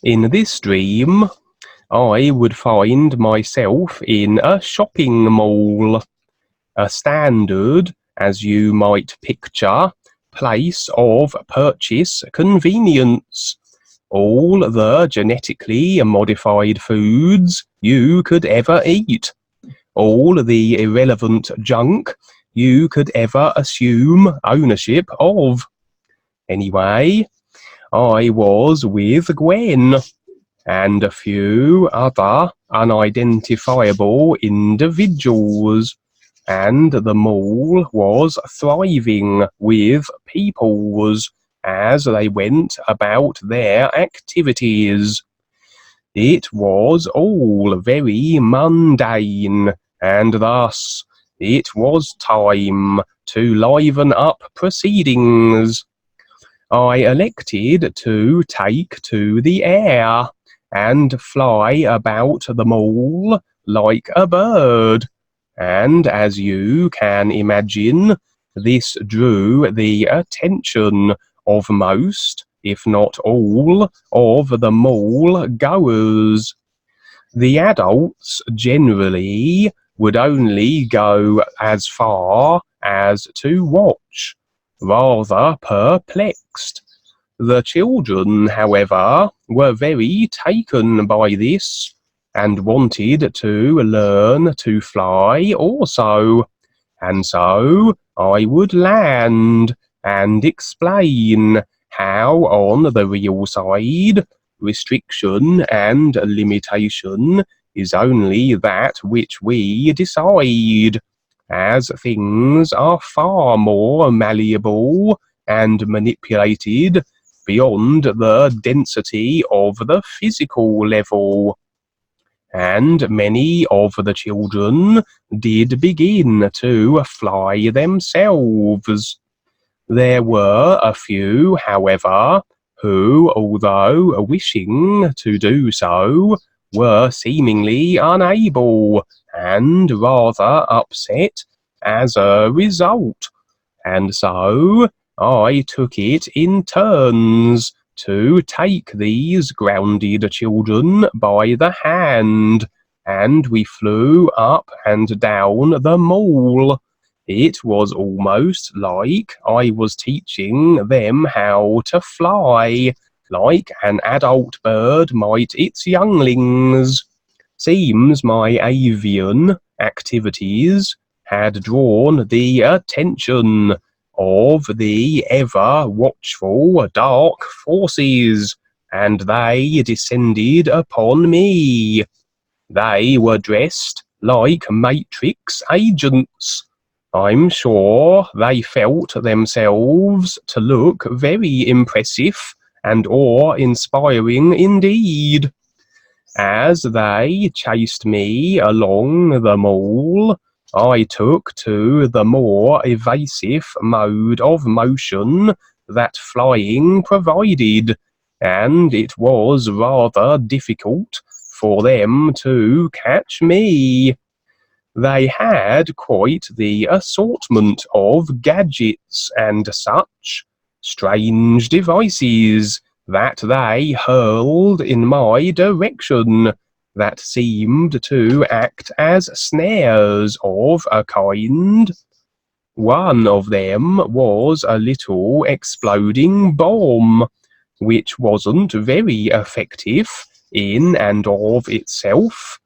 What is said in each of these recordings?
In this dream, I would find myself in a shopping mall, a standard, as you might picture, place of purchase convenience. All the genetically modified foods you could ever eat. All the irrelevant junk you could ever assume ownership of. Anyway, I was with Gwen and a few other unidentifiable individuals, and the mall was thriving with peoples as they went about their activities. It was all very mundane, and thus it was time to liven up proceedings. I elected to take to the air and fly about the mall like a bird, and as you can imagine, this drew the attention of most, if not all, of the mall goers. The adults generally would only go as far as to watch, rather perplexed. The children, however, were very taken by this, and wanted to learn to fly also, and so I would land and explain how on the real side, restriction and limitation is only that which we decide, as things are far more malleable and manipulated beyond the density of the physical level. And many of the children did begin to fly themselves. There were a few, however, who, although wishing to do so, were seemingly unable and rather upset as a result, and so I took it in turns to take these grounded children by the hand, and we flew up and down the mall. It was almost like I was teaching them how to fly, like an adult bird might its younglings. Seems my avian activities had drawn the attention of the ever-watchful dark forces, and they descended upon me. They were dressed like Matrix agents. I'm sure they felt themselves to look very impressive and awe-inspiring indeed. As they chased me along the mall, I took to the more evasive mode of motion that flying provided, and it was rather difficult for them to catch me. They had quite the assortment of gadgets and such strange devices that they hurled in my direction, that seemed to act as snares of a kind. One of them was a little exploding bomb, which wasn't very effective in and of itself,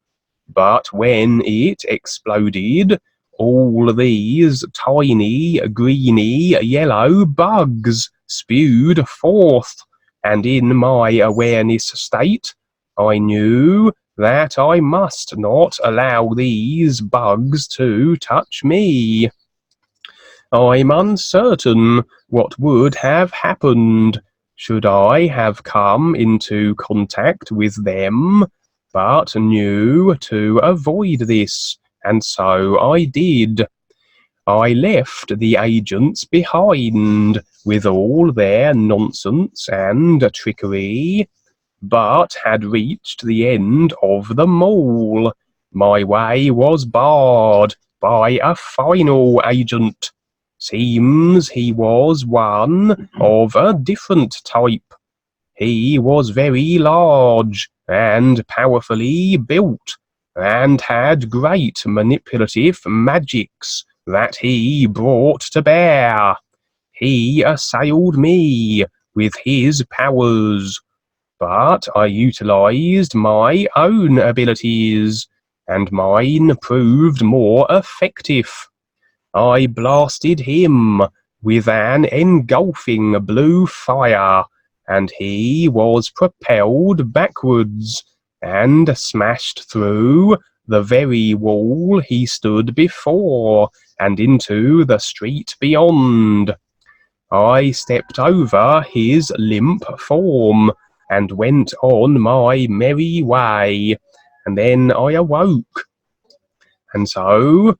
but when it exploded, all these tiny, greeny, yellow bugs spewed forth, and in my awareness state, I knew that I must not allow these bugs to touch me. I'm uncertain what would have happened should I have come into contact with them, but knew to avoid this, and so I did. I left the agents behind with all their nonsense and trickery, but had reached the end of the mall. My way was barred by a final agent. Seems he was one of a different type. He was very large and powerfully built, and had great manipulative magics that he brought to bear. He assailed me with his powers, but I utilized my own abilities, and mine proved more effective. I blasted him with an engulfing blue fire, and he was propelled backwards and smashed through the very wall he stood before and into the street beyond. I stepped over his limp form and went on my merry way, and then I awoke. And so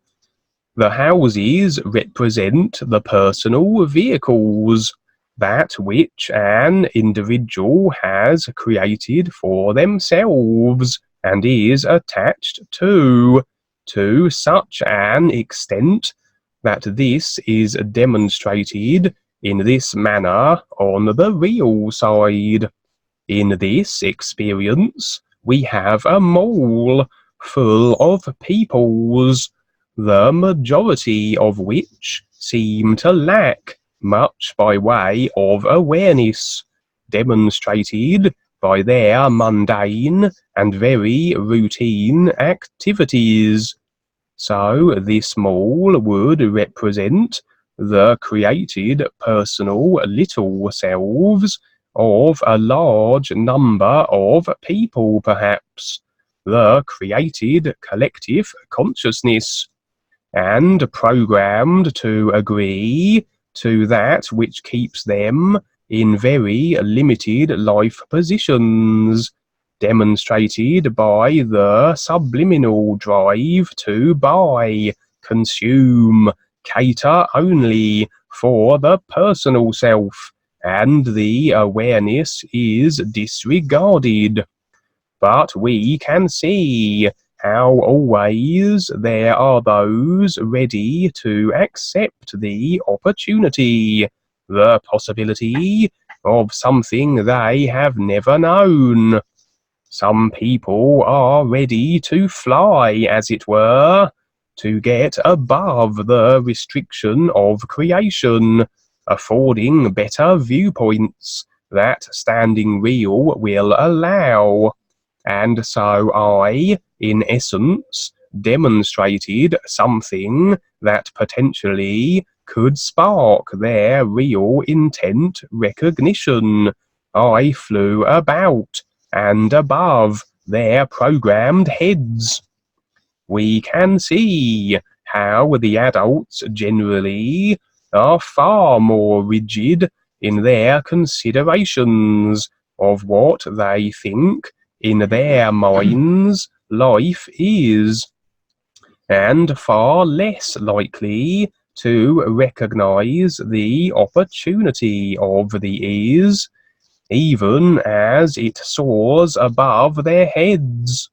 the houses represent the personal vehicles, that which an individual has created for themselves and is attached to such an extent that this is demonstrated in this manner on the real side. In this experience, we have a mall full of peoples, the majority of which seem to lack much by way of awareness, demonstrated by their mundane and very routine activities. So this mall would represent the created personal little selves of a large number of people, perhaps, the created collective consciousness, and programmed to agree to that which keeps them in very limited life positions, demonstrated by the subliminal drive to buy, consume, cater only for the personal self, and the awareness is disregarded. But we can see how always there are those ready to accept the opportunity, the possibility of something they have never known. Some people are ready to fly, as it were, to get above the restriction of creation, affording better viewpoints that standing real will allow. And so I, in essence, demonstrated something that potentially could spark their real intent recognition. I flew about and above their programmed heads. We can see how the adults generally are far more rigid in their considerations of what they think in their minds life is, and far less likely to recognize the opportunity of the is, even as it soars above their heads.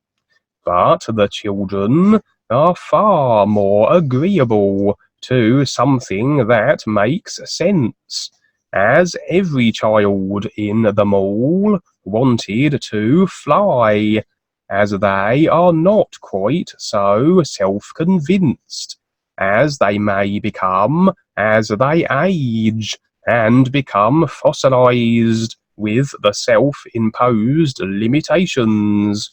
But the children are far more agreeable to something that makes sense, as every child in the mall wanted to fly, as they are not quite so self-convinced as they may become as they age and become fossilized with the self-imposed limitations.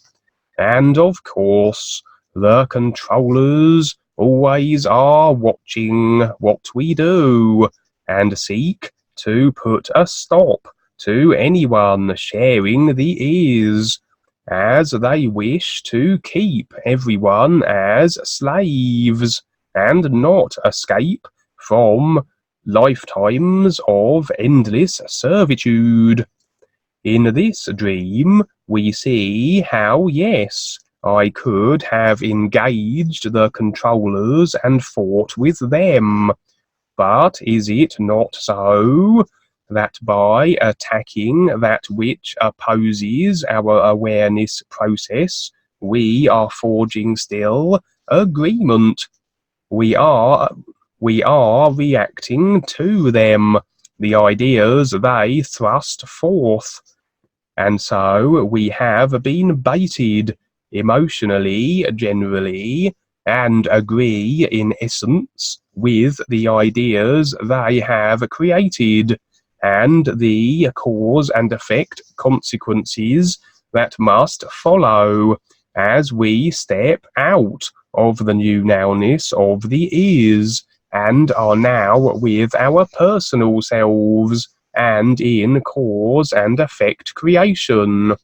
And of course, the controllers always are watching what we do and seek to put a stop to anyone sharing the ears, as they wish to keep everyone as slaves and not escape from lifetimes of endless servitude. In this dream, we see how, yes, I could have engaged the controllers and fought with them. But is it not so that by attacking that which opposes our awareness process, we are forging still agreement? We are reacting to them, the ideas they thrust forth. And so we have been baited emotionally, generally, and agree in essence with the ideas they have created and the cause and effect consequences that must follow as we step out of the new nowness of the is and are now with our personal selves and in cause and effect creation.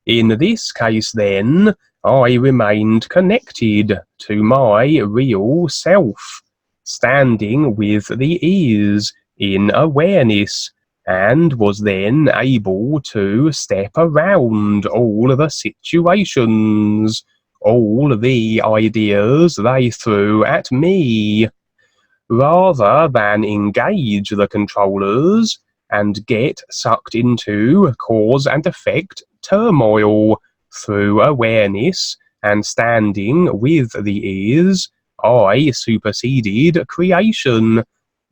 In this case, then, I remained connected to my real self, standing with the is in awareness, and was then able to step around all the situations, all the ideas they threw at me, rather than engage the controllers and get sucked into cause and effect turmoil through awareness and standing with the is. I superseded creation,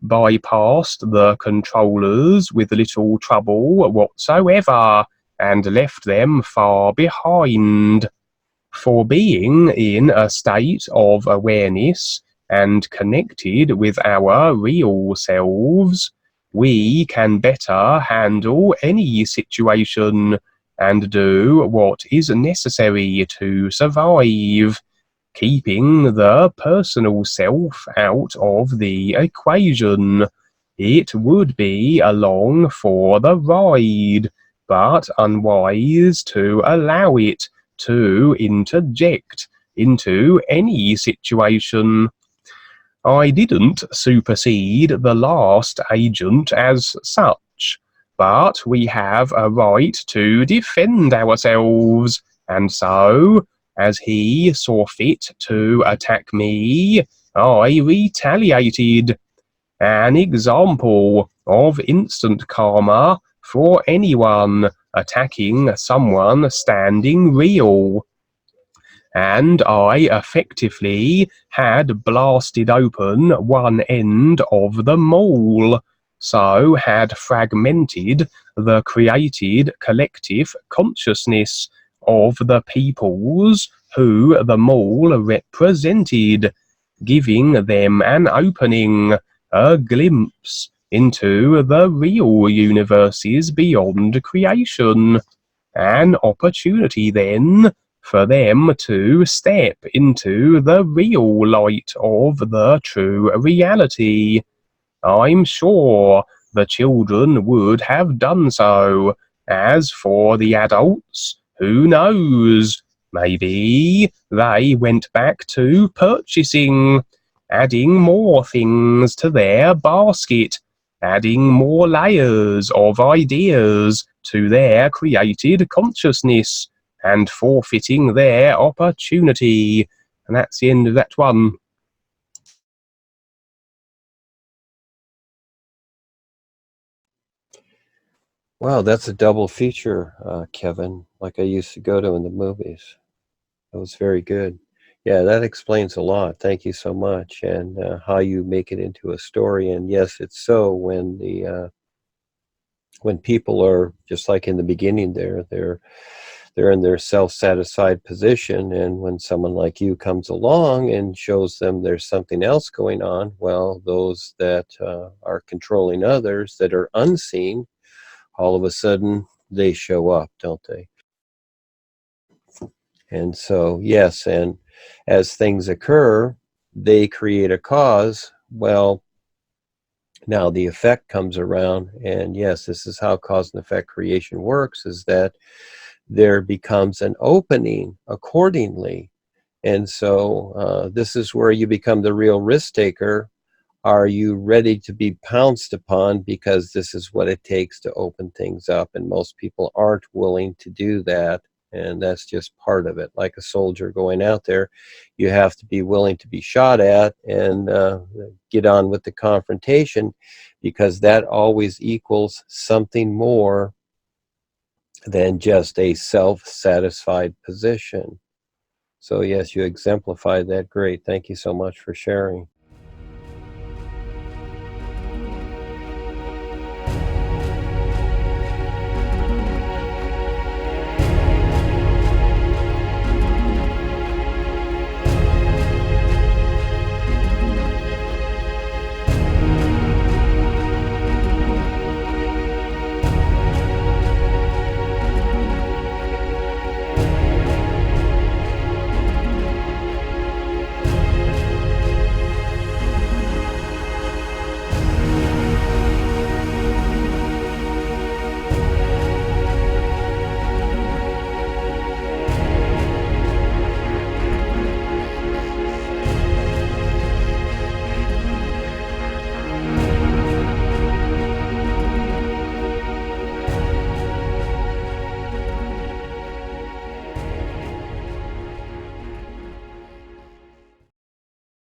bypassed the controllers with little trouble whatsoever, and left them far behind. For being in a state of awareness and connected with our real selves, we can better handle any situation and do what is necessary to survive, keeping the personal self out of the equation. It would be along for the ride, but unwise to allow it to interject into any situation. I didn't supersede the last agent as such, but we have a right to defend ourselves, and so, as he saw fit to attack me, I retaliated. An example of instant karma for anyone attacking someone standing real. And I effectively had blasted open one end of the mall, so had fragmented the created collective consciousness of the peoples who the mall represented, giving them an opening, a glimpse into the real universes beyond creation, an opportunity then for them to step into the real light of the true reality. I'm sure the children would have done so. As for the adults, who knows? Maybe they went back to purchasing, adding more things to their basket, adding more layers of ideas to their created consciousness, and forfeiting their opportunity. And that's the end of that one. Wow, that's a double feature, Kevin, like I used to go to in the movies. That was very good. Yeah, that explains a lot. Thank you so much. And how you make it into a story. And yes, it's so when people are just like in the beginning there, they're in their self-satisfied position, and when someone like you comes along and shows them there's something else going on, well, those that are controlling others that are unseen, all of a sudden they show up, don't they? And so, yes, and as things occur, they create a cause. Well, now the effect comes around, and yes, this is how cause and effect creation works, is that there becomes an opening accordingly. And so this is where you become the real risk taker. Are you ready to be pounced upon? Because this is what it takes to open things up, and most people aren't willing to do that. And that's just part of it. Like a soldier going out there, you have to be willing to be shot at and get on with the confrontation, because that always equals something more than just a self-satisfied position. So yes, you exemplified that great. Thank you so much for sharing.